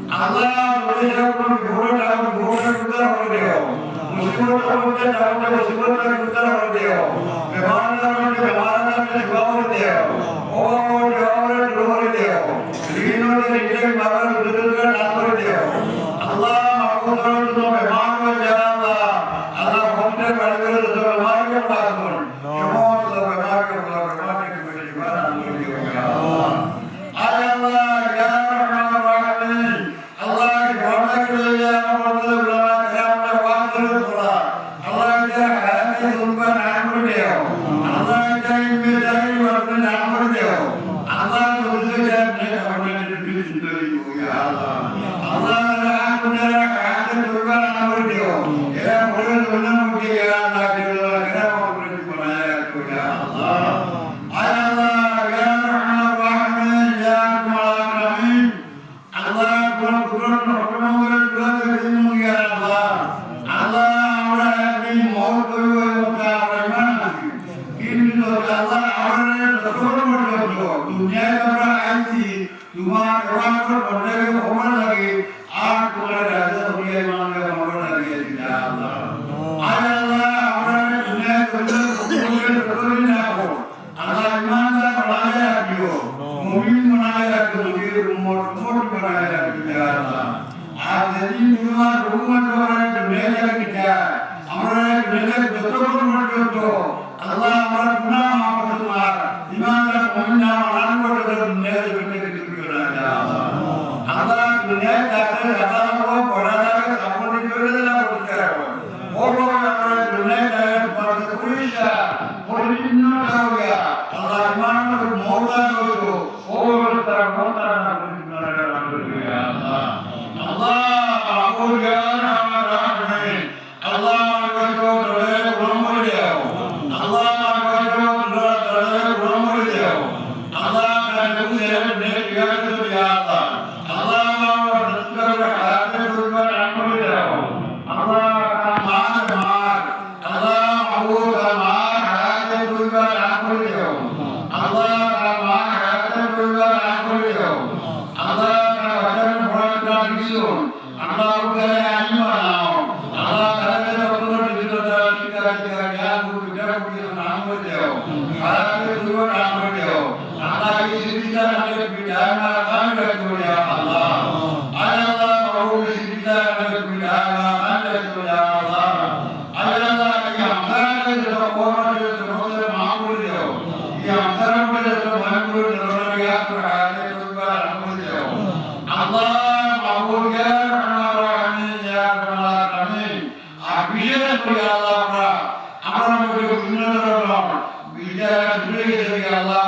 Allah আল্লাহ আমার গুনাহ মাফ করে তোমার ইমানদার মুমিনা আনন্দ করে দুনিয়ার জমিনে কিছু করে না আল্লাহ দুনিয়ার কাছে আল্লাহ বড় লাগে সামনে করে দেলা করতে রাখো বড় আমরা দুনিয়ার কাছে তোমার পুলিশা পরিচিন্ন হয়ে গিয়া আল্লাহ ইমানের মওলা করো ও তার মওলা না পরিচিন্ন হয়ে আল্লাহ আল্লাহ মাহবুব জান আমার রাহমান আল্লাহ আমার কো দরে গ্রহণ করে দাও আল্লাহ আমার কো দরে গ্রহণ করে দাও আল্লাহ কাছে নেক বিয়াদ দিয়া আল্লাহ আল্লাহ আমার রসুলের হাতে দুর্বার করে দাও আল্লাহ আমার মার আল্লাহ মাহবুব আমার হাতে দুর্বার করে দাও আল্লাহ আমার হাতে দুর্বার করে দাও আল্লাহ আমার ভরসা দিও আল্লাহ করে আমি বানাও আল্লাহ তাআলা যতগুলো বিদ্যা শিকার শিকার জ্ঞান বুদ্ধি বুদ্ধি নাম করে দাও হাতে দুর্বার নাম করে দাও আল্লাহ এই সিদ্ধিটা আমাদের বিধানা কাম করে আল্লাহ আল্লাহ মাহবুব সিদ্ধিটা আমাদের বিধানা কাম করে আল্লাহ আল্লাহ এই আমাদের যত কোরআনের যত মাহবুব দাও এই আমাদের যত মাহবুব দাও ইয়া হাতে দুর্বার নাম করে দাও আল্লাহ মাহবুব বিশেষ করে আল্লাহ আমরা মধ্যে উন্নত বিদ্যা আল্লাহ